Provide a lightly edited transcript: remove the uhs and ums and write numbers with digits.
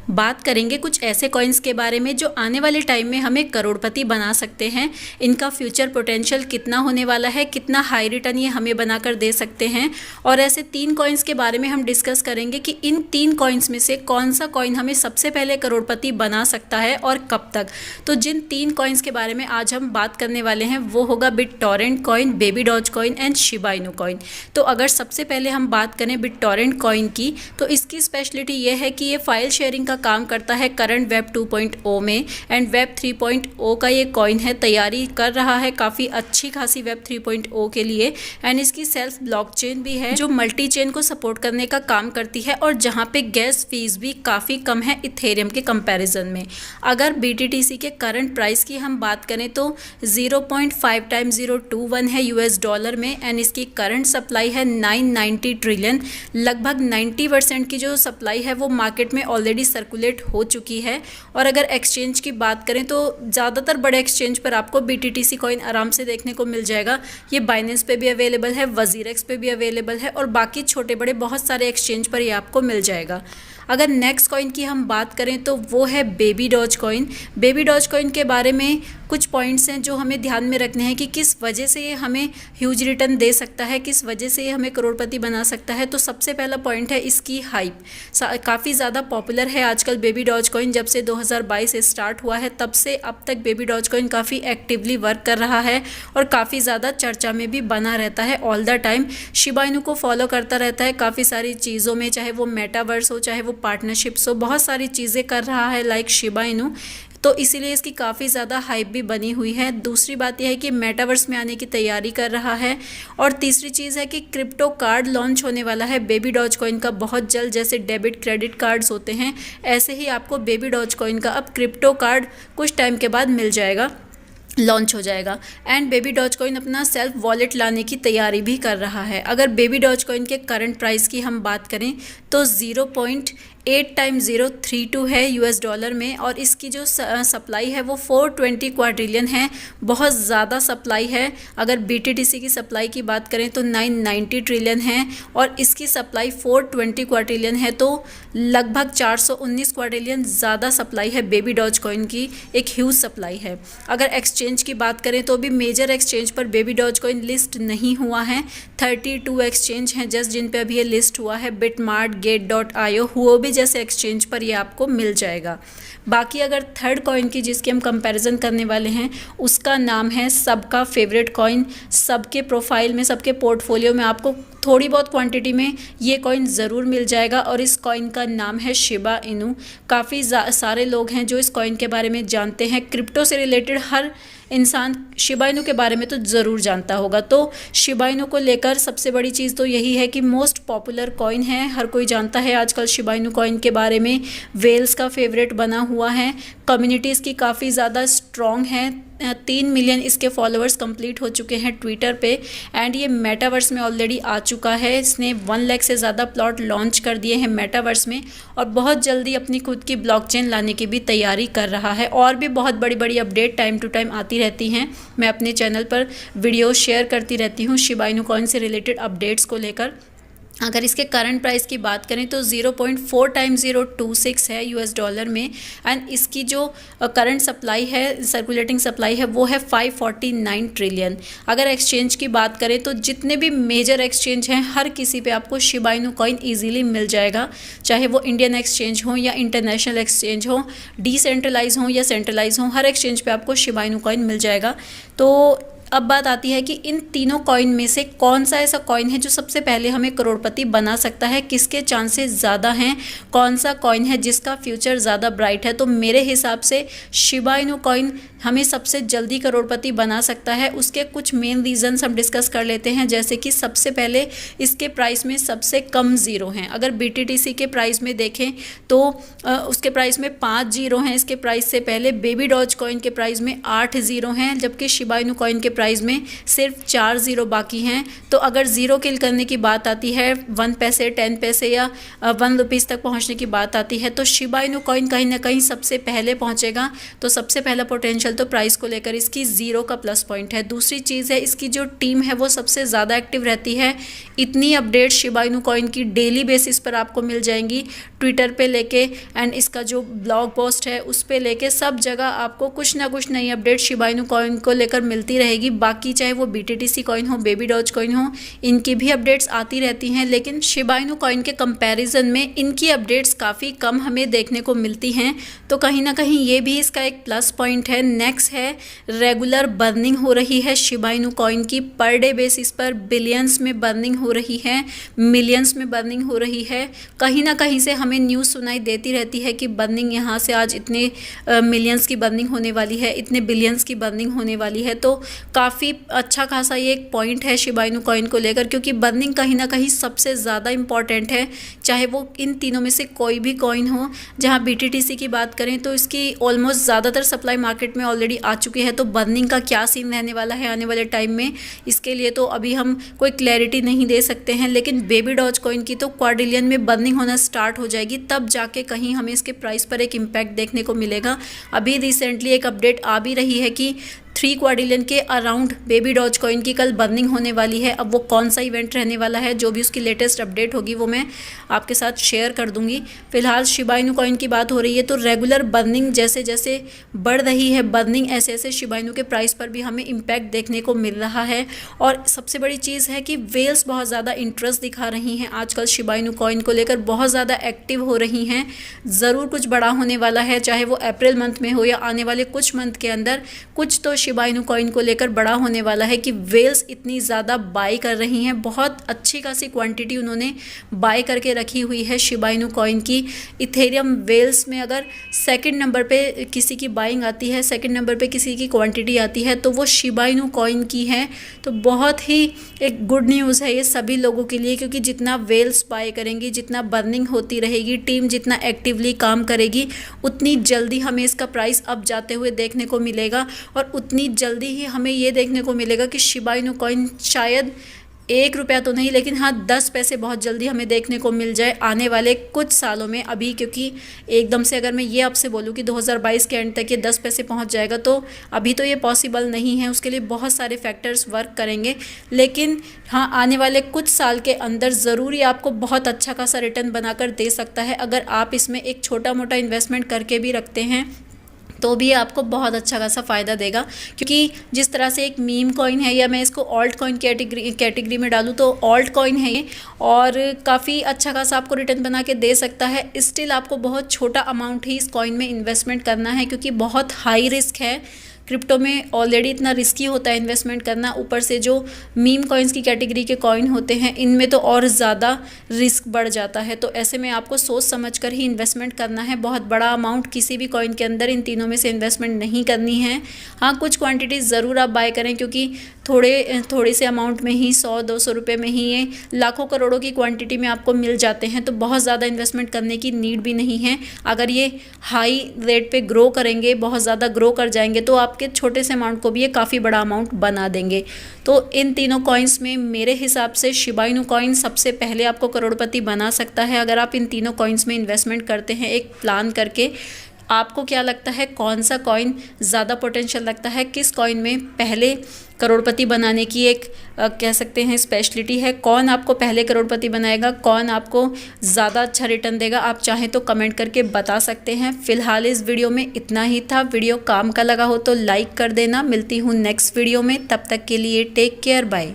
बात करेंगे कुछ ऐसे कॉइन्स के बारे में जो आने वाले टाइम में हमें करोड़पति बना सकते हैं। इनका फ्यूचर पोटेंशियल कितना होने वाला है, कितना हाई रिटर्न ये हमें बनाकर दे सकते हैं। और ऐसे 3 कॉइन्स के बारे में हम डिस्कस करेंगे कि इन 3 कॉइन्स में से कौन सा कॉइन हमें सबसे पहले करोड़पति बना सकता है और कब तक। तो जिन 3 कॉइन्स के बारे में आज हम बात करने वाले हैं वो होगा BitTorrent coin, Baby Doge coin and Shiba Inu coin. तो अगर सबसे पहले हम बात करें बिटटॉरेंट कॉइन की, तो इसकी स्पेशलिटी ये है कि ये फाइल शेयरिंग का काम करता है करंट वेब 2.0 में एंड वेब 3.0 का ये कॉइन है, तैयारी कर रहा है काफ़ी अच्छी खासी वेब 3.0 के लिए। एंड इसकी सेल्फ ब्लॉकचेन भी है जो मल्टी चेन को सपोर्ट करने का काम करती है और जहाँ पे गैस फीस भी काफ़ी कम है इथेरियम के कंपैरिजन में। अगर BTTC के करंट प्राइस की हम बात करें तो 0.5 टाइम्स 021 है US डॉलर में एंड इसकी करंट सप्लाई है 990 ट्रिलियन। लगभग 90% की जो सप्लाई है वो मार्केट में ऑलरेडी सर्कुलेट हो चुकी है। और अगर एक्सचेंज की बात करें तो ज़्यादातर बड़े एक्सचेंज पर आपको BTTC कॉइन आराम से देखने को मिल जाएगा। ये बाइनेंस पे भी अवेलेबल है, वजीरेक्स पे भी अवेलेबल है और बाकी छोटे बड़े बहुत सारे एक्सचेंज पर ये आपको मिल जाएगा। अगर नेक्स्ट कॉइन की हम बात करें तो वो है Baby Doge Coin. Baby Doge Coin के बारे में कुछ पॉइंट्स हैं जो हमें ध्यान में रखने हैं कि किस वजह से ये हमें ह्यूज रिटर्न दे सकता है, किस वजह से ये हमें करोड़पति बना सकता है। तो सबसे पहला पॉइंट है इसकी हाइप। काफ़ी ज़्यादा पॉपुलर है आजकल बेबी डॉज कॉइन। जब से 2022 से स्टार्ट हुआ है तब से अब तक बेबी डॉज कॉइन काफ़ी एक्टिवली वर्क कर रहा है और काफ़ी ज़्यादा चर्चा में भी बना रहता है all the time. Shiba Inu को फॉलो करता रहता है काफ़ी सारी चीज़ों में, चाहे वो मेटावर्स हो, चाहे वो पार्टनरशिप्स हो, बहुत सारी चीज़ें कर रहा है लाइक शिबा इनू। तो इसीलिए इसकी काफ़ी ज़्यादा हाइप भी बनी हुई है। दूसरी बात यह है कि मेटावर्स में आने की तैयारी कर रहा है। और तीसरी चीज़ है कि क्रिप्टो कार्ड लॉन्च होने वाला है बेबी डॉज कॉइन का बहुत जल्द। जैसे डेबिट क्रेडिट कार्ड्स होते हैं ऐसे ही आपको बेबी डॉज कॉइन का अब क्रिप्टो कार्ड कुछ टाइम के बाद मिल जाएगा, लॉन्च हो जाएगा। एंड बेबी डॉज कॉइन अपना सेल्फ वॉलेट लाने की तैयारी भी कर रहा है। अगर बेबी डॉज कॉइन के करंट प्राइस की हम बात करें तो 0.8 टाइम्स 032 है US डॉलर में और इसकी जो सप्लाई है वो 420 क्वाड्रिलियन है, बहुत ज़्यादा सप्लाई है। अगर BTTC की सप्लाई की बात करें तो 990 ट्रिलियन है और इसकी सप्लाई 420 क्वाड्रिलियन है, तो लगभग 419 क्वाड्रिलियन ज़्यादा सप्लाई है बेबी डॉज कॉइन की, एक ह्यूज सप्लाई है। अगर एक्सचेंज की बात करें तो भी मेजर एक्सचेंज पर बेबी डॉज कॉइन लिस्ट नहीं हुआ है। 32 एक्सचेंज हैं जस्ट जिन पे अभी ये लिस्ट हुआ है, बिटमार्ट, Gate.io, हुओबी जैसे एक्सचेंज पर ये आपको मिल जाएगा। बाकी अगर थर्ड कॉइन की जिसकी हम कंपैरिजन करने वाले हैं उसका नाम है सबका फेवरेट कॉइन। सबके प्रोफाइल में, सबके पोर्टफोलियो में आपको थोड़ी बहुत क्वांटिटी में ये कॉइन ज़रूर मिल जाएगा और इस कॉइन का नाम है शिबा इनू। काफ़ी सारे लोग हैं जो इस कॉइन के बारे में जानते हैं। क्रिप्टो से रिलेटेड हर इंसान शिबा इनू के बारे में तो ज़रूर जानता होगा। तो शिबा इनू को लेकर सबसे बड़ी चीज़ तो यही है कि मोस्ट पॉपुलर कॉइन है, हर कोई जानता है आजकल शिबा इनू कॉइन के बारे में। वेल्स का फेवरेट बना हुआ है, कम्युनिटी इसकी काफ़ी ज़्यादा स्ट्रॉन्ग है। 3 मिलियन इसके फॉलोअर्स कंप्लीट हो चुके हैं ट्विटर पे एंड ये मेटावर्स में ऑलरेडी आ चुका है। इसने 1 लाख से ज़्यादा प्लॉट लॉन्च कर दिए हैं मेटावर्स में और बहुत जल्दी अपनी खुद की ब्लॉकचेन लाने की भी तैयारी कर रहा है। और भी बहुत बड़ी बड़ी अपडेट टाइम टू टाइम आती रहती हैं, मैं अपने चैनल पर वीडियो शेयर करती रहती हूँ शिबा इनू कॉइन से रिलेटेड अपडेट्स को लेकर। अगर इसके करंट प्राइस की बात करें तो 0.4 टाइम्स 026 है US डॉलर में एंड इसकी जो करंट सप्लाई है, सर्कुलेटिंग सप्लाई है, वो है 549 ट्रिलियन। अगर एक्सचेंज की बात करें तो जितने भी मेजर एक्सचेंज हैं हर किसी पे आपको शिबा इनू कॉइन ईजिली मिल जाएगा, चाहे वो इंडियन एक्सचेंज हो या इंटरनेशनल एक्सचेंज हो, डिसेंट्रलाइज हो या सेंट्रलाइज हो, हर एक्सचेंज पे आपको शिबा इनू कॉइन मिल जाएगा। तो अब बात आती है कि इन तीनों कॉइन में से कौन सा ऐसा कॉइन है जो सबसे पहले हमें करोड़पति बना सकता है, किसके चांसेस ज़्यादा हैं, कौन सा कॉइन है जिसका फ्यूचर ज़्यादा ब्राइट है। तो मेरे हिसाब से शिबा इनू कॉइन हमें सबसे जल्दी करोड़पति बना सकता है। उसके कुछ मेन रीजंस हम डिस्कस कर लेते हैं, जैसे कि सबसे पहले इसके प्राइस में सबसे कम ज़ीरो हैं। अगर BTTC के प्राइस में देखें तो उसके प्राइस में 5 जीरो हैं इसके प्राइस से पहले। बेबी डॉज कॉइन के प्राइस में 8 जीरो हैं, जबकि शिबा इनू कॉइन के प्राइस में सिर्फ 4 ज़ीरो बाकी हैं। तो अगर ज़ीरो किल करने की बात आती है, 1 पैसे 10 पैसे या 1 रुपीज़ तक पहुंचने की बात आती है, तो शिबा इनू कॉइन कहीं ना कहीं सबसे पहले पहुंचेगा। तो सबसे पहला पोटेंशियल तो प्राइस को लेकर इसकी ज़ीरो का प्लस पॉइंट है। दूसरी चीज़ है, इसकी जो टीम है वो सबसे ज़्यादा एक्टिव रहती है। इतनी अपडेट शिबा इनू कॉइन की डेली बेसिस पर आपको मिल जाएंगी, ट्विटर पे लेके एंड इसका जो ब्लॉग पोस्ट है उस पे लेके सब जगह आपको कुछ ना कुछ नई अपडेट शिबा इनू कॉइन को लेकर मिलती रहेगी। बाकी चाहे वो BTTC कॉइन हो, बेबी डॉज कॉइन हो, इनकी भी अपडेट्स आती रहती हैं, लेकिन शिबा इनू कॉइन के कंपैरिजन में इनकी अपडेट्स काफ़ी कम हमें देखने को मिलती हैं। तो कहीं ना कहीं ये भी इसका एक प्लस पॉइंट है। नेक्स्ट है, रेगुलर बर्निंग हो रही है शिबा इनू कॉइन की, पर डे बेसिस पर बिलियंस में बर्निंग हो रही है, मिलियंस में बर्निंग हो रही है। कहीं ना कहीं से हमें न्यूज़ सुनाई देती रहती है कि बर्निंग यहाँ से आज इतने मिलियंस की बर्निंग होने वाली है, इतने बिलियंस की बर्निंग होने वाली है। तो काफ़ी अच्छा खासा ये एक पॉइंट है शिबा इनू कॉइन को लेकर, क्योंकि बर्निंग कहीं ना कहीं सबसे ज़्यादा इंपॉर्टेंट है। चाहे वो इन तीनों में से कोई भी कॉइन हो। जहाँ BTTC की बात करें तो इसकी ऑलमोस्ट ज़्यादातर सप्लाई मार्केट में ऑलरेडी आ चुकी है। तो बर्निंग का क्या सीन रहने वाला है आने वाले टाइम में, इसके लिए तो अभी हम कोई क्लैरिटी नहीं दे सकते हैं। लेकिन बेबी डॉज कॉइन की तो क्वाड्रिलियन में बर्निंग होना स्टार्ट हो जाएगी, तब जाके कहीं हमें इसके प्राइस पर एक इम्पैक्ट देखने को मिलेगा। अभी रिसेंटली एक अपडेट आ भी रही है कि 3 क्वाड्रिलियन के अराउंड बेबी डॉज कॉइन की कल बर्निंग होने वाली है। अब वो कौन सा इवेंट रहने वाला है, जो भी उसकी लेटेस्ट अपडेट होगी वो मैं आपके साथ शेयर कर दूंगी। फिलहाल शिबा इनू कॉइन की बात हो रही है, तो रेगुलर बर्निंग जैसे जैसे बढ़ रही है, बर्निंग ऐसे ऐसे शिबा इनू के प्राइस पर भी हमें इम्पैक्ट देखने को मिल रहा है। और सबसे बड़ी चीज़ है कि वेल्स बहुत ज़्यादा इंटरेस्ट दिखा रही हैं आजकल शिबा इनू कॉइन को लेकर, बहुत ज़्यादा एक्टिव हो रही हैं। ज़रूर कुछ बड़ा होने वाला है, चाहे वो अप्रैल मंथ में हो या आने वाले कुछ मंथ के अंदर कुछ तो शिबा इनू कॉइन को लेकर बड़ा होने वाला है कि वेल्स इतनी ज़्यादा बाय कर रही हैं। बहुत अच्छी खासी क्वांटिटी उन्होंने बाय करके रखी हुई है शिबा इनू कॉइन की। इथेरियम वेल्स में अगर सेकंड नंबर पे किसी की बाइंग आती है, सेकंड नंबर पे किसी की क्वांटिटी आती है, तो वो शिबा इनू कॉइन की है। तो बहुत ही एक गुड न्यूज़ है ये सभी लोगों के लिए, क्योंकि जितना वेल्स बाय करेंगी, जितना बर्निंग होती रहेगी, टीम जितना एक्टिवली काम करेगी, उतनी जल्दी हमें इसका प्राइस अप जाते हुए देखने को मिलेगा। और उतनी जल्दी ही हमें ये देखने को मिलेगा कि शिबा इनू कॉइन शायद 1 रुपया तो नहीं, लेकिन हाँ 10 पैसे बहुत जल्दी हमें देखने को मिल जाए आने वाले कुछ सालों में। अभी क्योंकि एकदम से अगर मैं ये आपसे बोलूँ कि 2022 के एंड तक ये 10 पैसे पहुंच जाएगा, तो अभी तो ये पॉसिबल नहीं है। उसके लिए बहुत सारे फैक्टर्स वर्क करेंगे, लेकिन हाँ आने वाले कुछ साल के अंदर ज़रूर ये आपको बहुत अच्छा खासा रिटर्न बनाकर दे सकता है। अगर आप इसमें एक छोटा मोटा इन्वेस्टमेंट करके भी रखते हैं तो भी आपको बहुत अच्छा खासा फ़ायदा देगा। क्योंकि जिस तरह से एक मीम कॉइन है, या मैं इसको ऑल्ट कॉइन कैटेगरी में डालूँ तो ऑल्ट कॉइन है ये, और काफ़ी अच्छा खासा आपको रिटर्न बना के दे सकता है। स्टिल आपको बहुत छोटा अमाउंट ही इस कॉइन में इन्वेस्टमेंट करना है, क्योंकि बहुत हाई रिस्क है। क्रिप्टो में ऑलरेडी इतना रिस्की होता है इन्वेस्टमेंट करना, ऊपर से जो मीम कॉइन्स की कैटेगरी के कॉइन होते हैं इनमें तो और ज़्यादा रिस्क बढ़ जाता है। तो ऐसे में आपको सोच समझ कर ही इन्वेस्टमेंट करना है। बहुत बड़ा अमाउंट किसी भी कॉइन के अंदर इन तीनों में से इन्वेस्टमेंट नहीं करनी है। हाँ कुछ क्वांटिटीज़ ज़रूर आप बाय करें, क्योंकि थोड़े से अमाउंट में ही 100-200 रुपये में ही ये लाखों करोड़ों की क्वांटिटी में आपको मिल जाते हैं। तो बहुत ज़्यादा इन्वेस्टमेंट करने की नीड भी नहीं है। अगर ये हाई रेट पे ग्रो करेंगे, बहुत ज़्यादा ग्रो कर जाएंगे, तो आपके छोटे से अमाउंट को भी ये काफ़ी बड़ा अमाउंट बना देंगे। तो इन तीनों कॉइन्स में मेरे हिसाब से शिबा इनू कॉइन सबसे पहले आपको करोड़पति बना सकता है, अगर आप इन तीनों कॉइन्स में इन्वेस्टमेंट करते हैं एक प्लान करके। आपको क्या लगता है, कौन सा कॉइन ज़्यादा पोटेंशियल लगता है, किस कॉइन में पहले करोड़पति बनाने की एक कह सकते हैं स्पेशलिटी है, कौन आपको पहले करोड़पति बनाएगा, कौन आपको ज़्यादा अच्छा रिटर्न देगा? आप चाहें तो कमेंट करके बता सकते हैं। फिलहाल इस वीडियो में इतना ही था। वीडियो काम का लगा हो तो लाइक कर देना। मिलती हूँ नेक्स्ट वीडियो में, तब तक के लिए टेक केयर, बाय।